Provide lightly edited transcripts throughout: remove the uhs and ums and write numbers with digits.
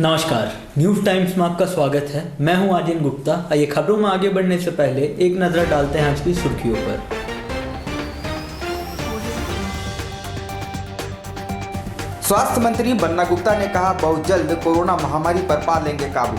नमस्कार, news times में आपका स्वागत है। मैं हूं आर्यन गुप्ता। आइए खबरों में आगे बढ़ने से पहले एक नज़र डालते हैं आज की सुर्खियों पर। स्वास्थ्य मंत्री बन्ना गुप्ता ने कहा, बहुत जल्द कोरोना महामारी पर पा लेंगे काबू।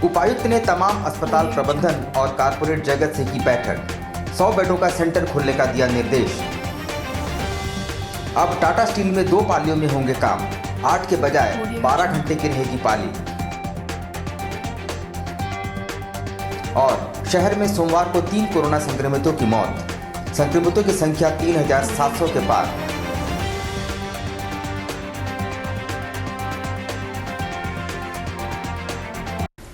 उपायुक्त ने तमाम अस्पताल प्रबंधन और कारपोरेट जगत से की बैठक। 100 बेडों का सेंटर खोलने का दिया निर्देश। अब टाटा स्टील में 2 पालियों में होंगे काम। 8 के बजाय 12 घंटे की रहेगी पाली। और शहर में सोमवार को 3 कोरोना संक्रमितों की मौत। संक्रमितों की संख्या 3700 के पार।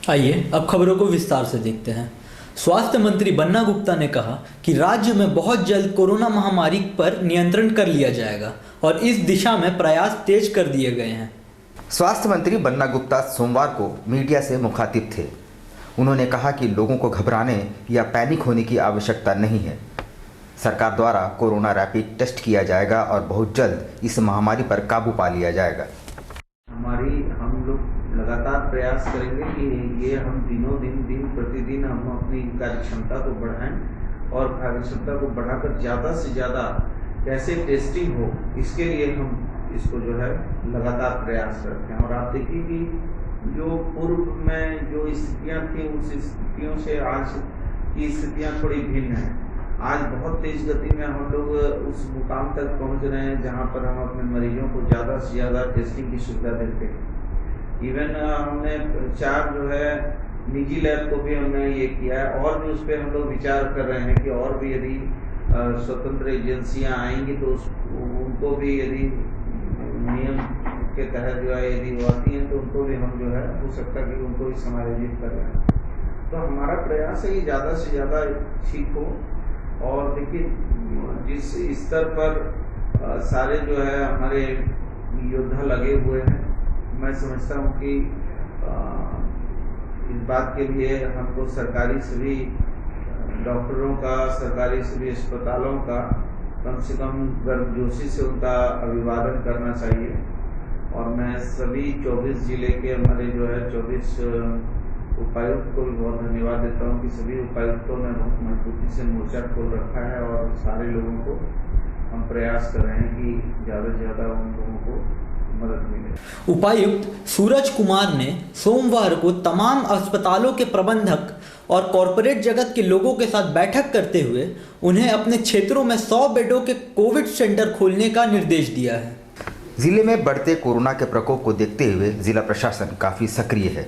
आइए अब खबरों को विस्तार से देखते हैं। स्वास्थ्य मंत्री बन्ना गुप्ता ने कहा कि राज्य में बहुत जल्द कोरोना महामारी पर नियंत्रण कर लिया जाएगा और इस दिशा में प्रयास तेज कर दिए गए हैं। स्वास्थ्य मंत्री बन्ना गुप्ता सोमवार को मीडिया से मुखातिब थे। उन्होंने कहा कि लोगों को घबराने या पैनिक होने की आवश्यकता नहीं है। सरकार द्वारा कोरोना रैपिड टेस्ट किया जाएगा और बहुत जल्द इस महामारी पर काबू पा लिया जाएगा। हम लोग लगातार प्रयास करेंगे कि ये हम दिन प्रतिदिन हम अपनी कार्यक्षमता को बढ़ाएं और कार्यक्षमता को बढ़ाकर ज़्यादा से ज़्यादा कैसे टेस्टिंग हो, इसके लिए हम इसको जो है लगातार प्रयास करते हैं। और आप देखिए कि जो पूर्व में जो स्थितियाँ थी उस स्थितियों से आज की स्थितियाँ थोड़ी भिन्न हैं। आज बहुत तेज गति में हम लोग उस मुकाम तक पहुँच रहे हैं जहाँ पर हम अपने मरीजों को ज़्यादा से ज़्यादा टेस्टिंग की सुविधा देते हैं। इवन हमने 4 जो है निजी लैब को भी हमने ये किया है और भी उस पर हम लोग विचार कर रहे हैं कि और भी यदि स्वतंत्र एजेंसियां आएंगी तो उनको भी यदि नियम के तहत जो है यदि वो आती हैं तो उनको भी हम जो है हो सकता है कि उनको भी समायोजित कर रहे हैं। तो हमारा प्रयास है कि ज़्यादा से ज़्यादा ठीक हो। और देखिए जिस स्तर पर सारे जो है हमारे योद्धा लगे हुए हैं, मैं समझता हूँ कि इस बात के लिए हमको सरकारी सभी डॉक्टरों का, सरकारी सभी अस्पतालों का कम से कम गर्मजोशी से उनका अभिवादन करना चाहिए। और मैं सभी 24 जिले के हमारे जो है 24 उपायुक्त को भी बहुत धन्यवाद देता हूँ कि सभी उपायुक्तों ने बहुत मजबूती से मोर्चा खोल रखा है और सारे लोगों को हम प्रयास कर रहे हैं कि ज़्यादा से ज़्यादा उन लोगों को मदद मिले। उपायुक्त सूरज कुमार ने सोमवार को तमाम अस्पतालों के प्रबंधक और कॉरपोरेट जगत के लोगों के साथ बैठक करते हुए उन्हें अपने क्षेत्रों में 100 बेडों के कोविड सेंटर खोलने का निर्देश दिया है। जिले में बढ़ते कोरोना के प्रकोप को देखते हुए जिला प्रशासन काफ़ी सक्रिय है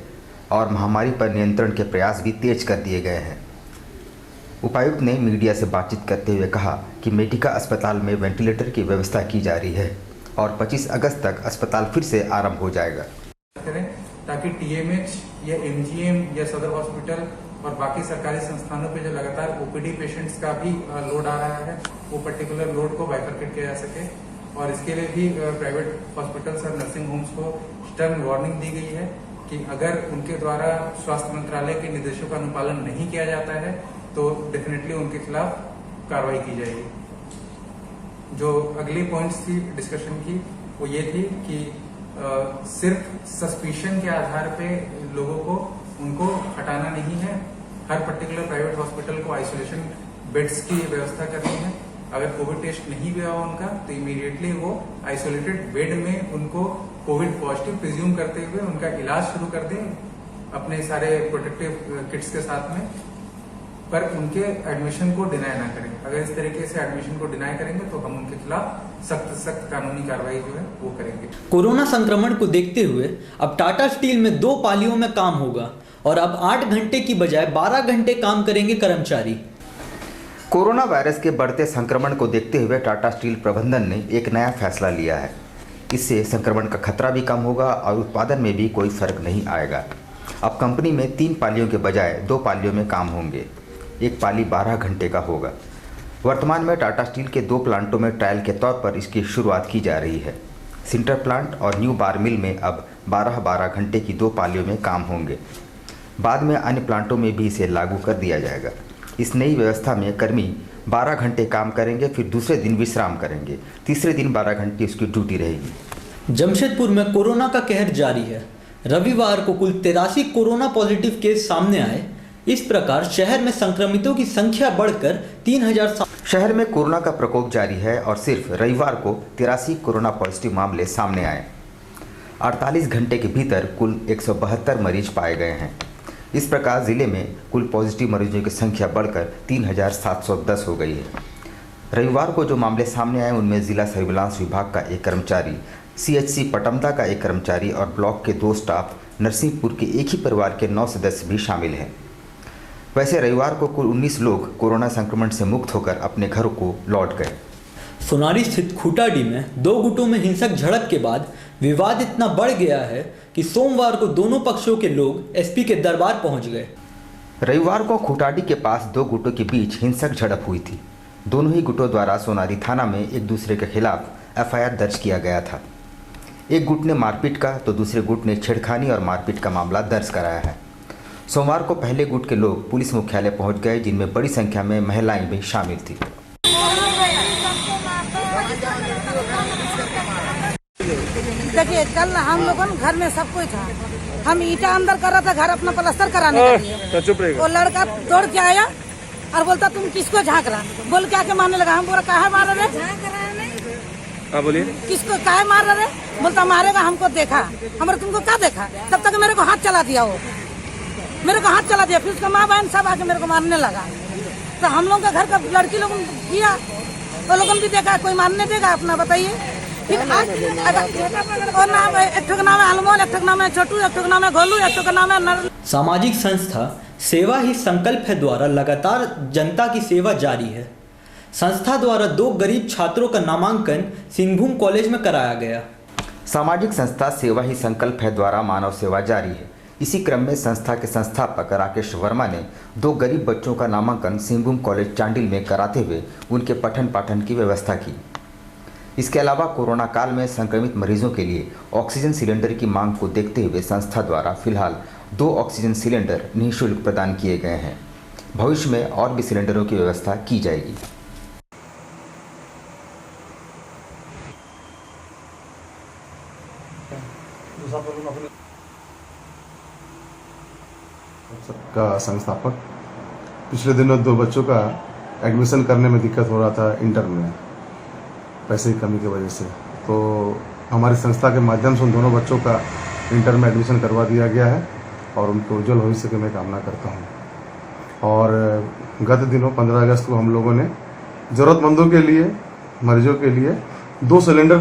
और महामारी पर नियंत्रण के प्रयास भी तेज कर दिए गए हैं। उपायुक्त ने मीडिया से बातचीत करते हुए कहा कि मेडिका अस्पताल में वेंटिलेटर की व्यवस्था की जा रही है और 25 अगस्त तक अस्पताल फिर से आरंभ हो जाएगा। ताकि टीएमएच या एमजीएम या सदर हॉस्पिटल और बाकी सरकारी संस्थानों पे जो लगातार ओपीडी पेशेंट्स का भी लोड आ रहा है, वो पर्टिकुलर लोड को बाइफरकेट किया जा सके। और इसके लिए भी प्राइवेट हॉस्पिटल्स और नर्सिंग होम्स को स्टर्न वार्निंग दी गई है कि अगर उनके द्वारा स्वास्थ्य मंत्रालय के निर्देशों का अनुपालन नहीं किया जाता है तो डेफिनेटली उनके खिलाफ कार्रवाई की जाएगी। जो अगली पॉइंट्स थी डिस्कशन की वो ये थी कि सिर्फ सस्पिशन के आधार पे लोगों को उनको हटाना नहीं है। हर पर्टिकुलर प्राइवेट हॉस्पिटल को आइसोलेशन बेड्स की व्यवस्था करनी है। अगर कोविड टेस्ट नहीं हुआ उनका तो इमीडिएटली वो आइसोलेटेड बेड में उनको कोविड पॉजिटिव प्रिज्यूम करते हुए उनका इलाज शुरू कर दें अपने सारे प्रोटेक्टिव किट्स के साथ में, पर उनके एडमिशन को डिनाई ना करें। अगर इस तरीके से एडमिशन को डिनाई करेंगे तो हम उनके खिलाफ सख्त कानूनी कार्रवाई जो है वो करेंगे। कोरोना संक्रमण को देखते हुए अब टाटा स्टील में 2 पालियों में काम होगा और अब 8 घंटे की बजाय 12 घंटे काम करेंगे कर्मचारी। कोरोना वायरस के बढ़ते संक्रमण को देखते हुए टाटा स्टील प्रबंधन ने एक नया फैसला लिया है। इससे संक्रमण का खतरा भी कम होगा और उत्पादन में भी कोई फर्क नहीं आएगा। अब कंपनी में 3 पालियों के बजाय 2 पालियों में काम होंगे। एक पाली 12 घंटे का होगा। वर्तमान में टाटा स्टील के 2 प्लांटों में ट्रायल के तौर पर इसकी शुरुआत की जा रही है। सिंटर प्लांट और न्यू बार मिल में अब 12-12 घंटे की 2 पालियों में काम होंगे। बाद में अन्य प्लांटों में भी इसे लागू कर दिया जाएगा। इस नई व्यवस्था में कर्मी 12 घंटे काम करेंगे, फिर दूसरे दिन विश्राम करेंगे, तीसरे दिन 12 घंटे उसकी ड्यूटी रहेगी। जमशेदपुर में कोरोना का कहर जारी है। रविवार को कुल 83 कोरोना पॉजिटिव केस सामने आए। इस प्रकार शहर में संक्रमितों की संख्या बढ़कर 3000। शहर में कोरोना का प्रकोप जारी है और सिर्फ रविवार को 83 कोरोना पॉजिटिव मामले सामने आए। 48 घंटे के भीतर कुल 172 मरीज पाए गए हैं। इस प्रकार जिले में कुल पॉजिटिव मरीजों की संख्या बढ़कर 3710 हो गई है। रविवार को जो मामले सामने आए उनमें जिला सर्विलांस विभाग का एक कर्मचारी, CHC पटमदा का एक कर्मचारी और ब्लॉक के 2 स्टाफ, नरसिंहपुर के एक ही परिवार के 9 सदस्य भी शामिल हैं। वैसे रविवार को कुल 19 लोग कोरोना संक्रमण से मुक्त होकर अपने घरों को लौट गए। सोनारी स्थित खूटाडी में 2 गुटों में हिंसक झड़प के बाद विवाद इतना बढ़ गया है कि सोमवार को दोनों पक्षों के लोग SP के दरबार पहुंच गए। रविवार को खूटाडी के पास 2 गुटों के बीच हिंसक झड़प हुई थी। दोनों ही गुटों द्वारा सोनारी थाना में एक दूसरे के खिलाफ FIR दर्ज किया गया था। एक गुट ने मारपीट का तो दूसरे गुट ने छेड़खानी और मारपीट का मामला दर्ज कराया है। सोमवार को पहले गुट के लोग पुलिस मुख्यालय पहुंच गए, जिनमें बड़ी संख्या में महिलाएं भी शामिल थी। देखिए, कल हम लोगों घर में सब कोई था। हम ईटा अंदर कर रहा था घर अपना प्लास्टर कराने के लिए। वो लड़का दौड़ के आया और बोलता तुम किसको झाँक रहा, बोल के आके मारने लगा। हम बोला काहे मार रहे, बोलिए किसको काहे मार रहे, बोलता मारेगा हमको देखा। हमारे तुमको क्या देखा, तब तक मेरे को हाथ चला दिया। वो मेरे को हाथ चला दिया, फिर उसका माँ बहन सब आके मेरे को मारने लगा। तो हम लोग का घर का लड़की लोग किया, वो लोगों भी देखा, कोई मारने देगा अपना बताइए। फिर आज और नाम एक ठो नाम है अनमोल, एक ठो नाम है छोटू, एक ठो नाम है गोलू, एक ठो नाम है नर। सामाजिक संस्था सेवा ही संकल्प है द्वारा लगातार जनता की सेवा जारी है। संस्था द्वारा 2 गरीब छात्रों का नामांकन सिंहभूम कॉलेज में कराया गया। सामाजिक संस्था सेवा ही संकल्प है द्वारा मानव सेवा जारी है। इसी क्रम में संस्था के संस्थापक राकेश वर्मा ने 2 गरीब बच्चों का नामांकन सिंहभूम कॉलेज चांडिल में कराते हुए उनके पठन पाठन की व्यवस्था की। इसके अलावा कोरोना काल में संक्रमित मरीजों के लिए ऑक्सीजन सिलेंडर की मांग को देखते हुए संस्था द्वारा फिलहाल 2 ऑक्सीजन सिलेंडर निःशुल्क प्रदान किए गए हैं। भविष्य में और भी सिलेंडरों की व्यवस्था की जाएगी। का संस्थापक पिछले दिनों 2 बच्चों का एडमिशन करने में दिक्कत हो रहा था इंटर में, पैसे की कमी की वजह से। तो हमारी संस्था के माध्यम से उन दोनों बच्चों का इंटर में एडमिशन करवा दिया गया है और उनके उज्जवल भविष्य की मैं कामना करता हूं। और गत दिनों 15 अगस्त को हम लोगों ने ज़रूरतमंदों के लिए, मरीजों के लिए 2 सिलेंडर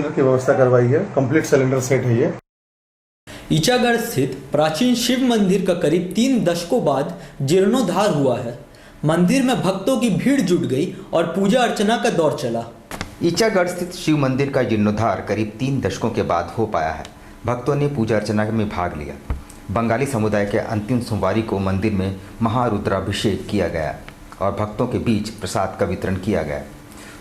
की व्यवस्था करवाई है। कंप्लीट सिलेंडर सेट है ये। ईचागढ़ स्थित प्राचीन शिव मंदिर का करीब 3 दशकों बाद जीर्णोद्धार हुआ है। मंदिर में भक्तों की भीड़ जुट गई और पूजा अर्चना का दौर चला। ईचागढ़ स्थित शिव मंदिर का जीर्णोद्धार करीब 3 दशकों के बाद हो पाया है। भक्तों ने पूजा अर्चना में भाग लिया। बंगाली समुदाय के अंतिम सोमवारी को मंदिर में महारुद्राभिषेक किया गया और भक्तों के बीच प्रसाद का वितरण किया गया।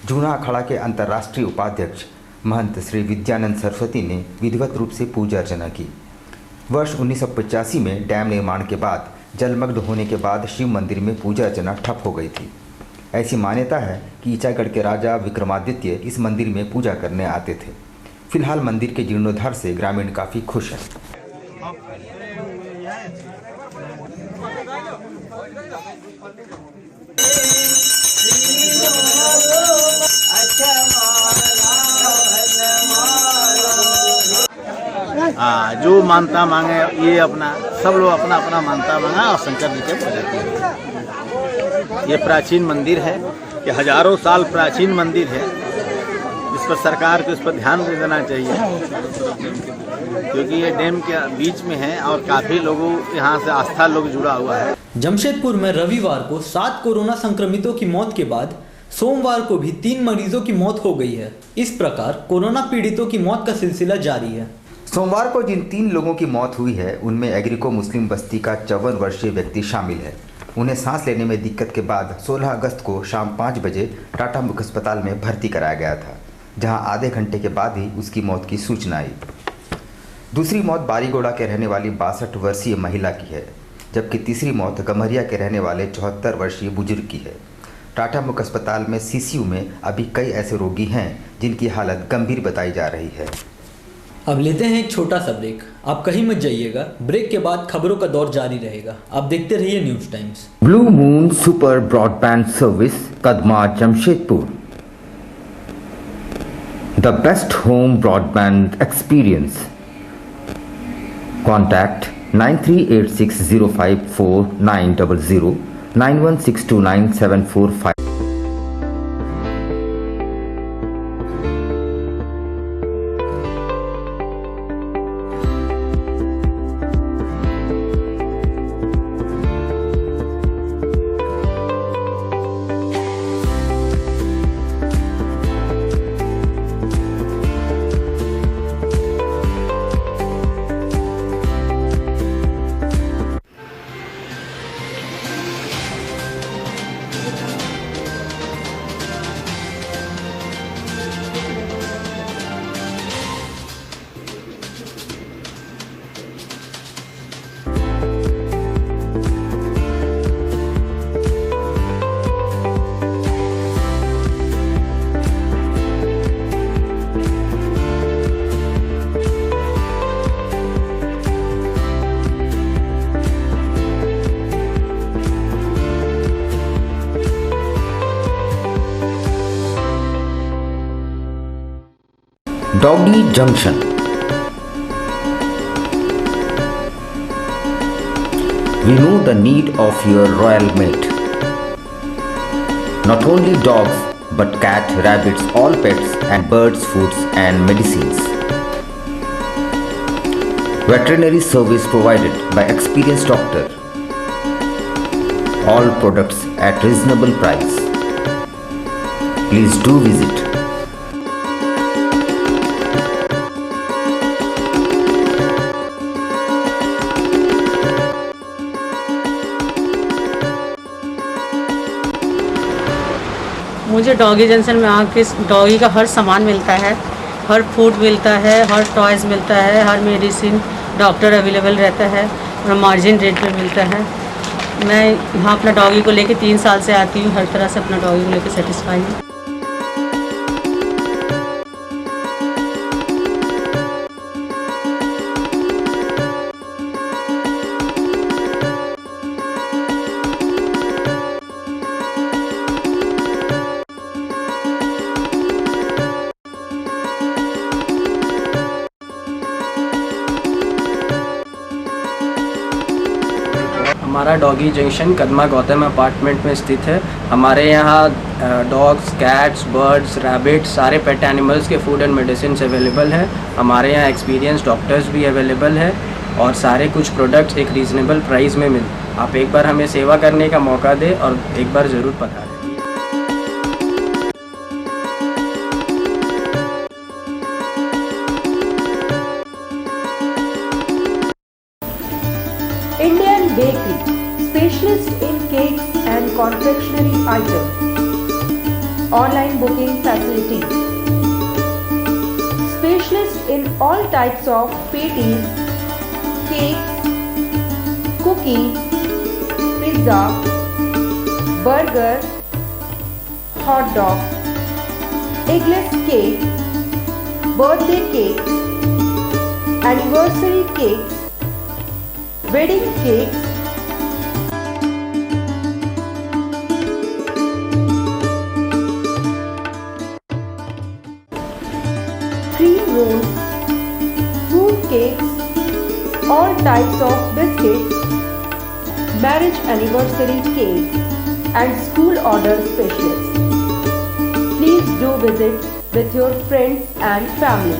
जूना अखाड़ा के अंतर्राष्ट्रीय उपाध्यक्ष महंत श्री विद्यानंद सरस्वती ने विधिवत रूप से पूजा अर्चना की। वर्ष 1985 में डैम निर्माण के बाद जलमग्न होने के बाद शिव मंदिर में पूजा अर्चना ठप हो गई थी। ऐसी मान्यता है कि ईचागढ़ के राजा विक्रमादित्य इस मंदिर में पूजा करने आते थे। फिलहाल मंदिर के जीर्णोद्धार से ग्रामीण काफ़ी खुश हैं। जो मानता मांगे ये अपना सब लोग अपना अपना मानता मांगा और शंकर जी के पूजा किए। ये प्राचीन मंदिर है, ये हजारों साल प्राचीन मंदिर है। इस पर सरकार को इस पर ध्यान देना चाहिए क्योंकि ये डैम के बीच में है और काफ़ी लोगों यहाँ से आस्था लोग जुड़ा हुआ है। जमशेदपुर में रविवार को 7 कोरोना संक्रमितों की मौत के बाद सोमवार को भी 3 मरीजों की मौत हो गई है। इस प्रकार कोरोना पीड़ितों की मौत का सिलसिला जारी है। सोमवार को जिन 3 लोगों की मौत हुई है उनमें एग्रीको मुस्लिम बस्ती का 54 वर्षीय व्यक्ति शामिल है। उन्हें सांस लेने में दिक्कत के बाद 16 अगस्त को शाम 5 बजे टाटा मुख्य अस्पताल में भर्ती कराया गया था, जहां आधे घंटे के बाद ही उसकी मौत की सूचना आई। दूसरी मौत बारीगोड़ा के रहने वाली 62 वर्षीय महिला की है, जबकि तीसरी मौत गम्हरिया के रहने वाले 74 वर्षीय बुजुर्ग की है। टाटा मुख्य अस्पताल में सीसीयू में अभी कई ऐसे रोगी हैं जिनकी हालत गंभीर बताई जा रही है। अब लेते हैं एक छोटा सा ब्रेक। आप कहीं मत जाइएगा, ब्रेक के बाद खबरों का दौर जारी रहेगा। आप देखते रहिए news times. Blue moon super broadband service, Kadma, Jamshedpur. The best home broadband experience. Contact 9386054900 91629745। Doggy Junction. We know the need of your royal mate. Not only dogs but cat, rabbits, all pets and birds, foods and medicines. Veterinary service provided by experienced doctor. All products at reasonable price. Please do visit. मुझे doggy junction में आके doggy का हर सामान मिलता है, हर food मिलता है, हर toys मिलता है, हर मेडिसिन, डॉक्टर अवेलेबल रहता है और मार्जिन रेट पे मिलता है। मैं यहाँ अपना डॉगी को लेके 3 साल से आती हूँ, हर तरह से अपना डॉगी को लेके सेटिस्फाई हूँ। हमारा doggy junction Kadma Gautam apartment में स्थित है। हमारे यहाँ डॉग्स, कैट्स, बर्ड्स, रैबिट, सारे पेट एनिमल्स के फूड एंड मेडिसिन अवेलेबल है। हमारे यहाँ एक्सपीरियंस डॉक्टर्स भी अवेलेबल है और सारे कुछ प्रोडक्ट्स एक रीज़नेबल प्राइस में मिल। आप एक बार हमें सेवा करने का मौका दें और एक बार ज़रूर पधारें। Indian Bakery, specialist in cakes and confectionery items. Online booking facilities. Specialist in all types of patties, cakes, cookies, pizza, burger, hot dog, eggless cake, birthday cake, anniversary cakes, wedding cakes, cream rolls, fruit cakes, all types of biscuits, marriage anniversary cakes and school order specialists. Please do visit with your friends and family.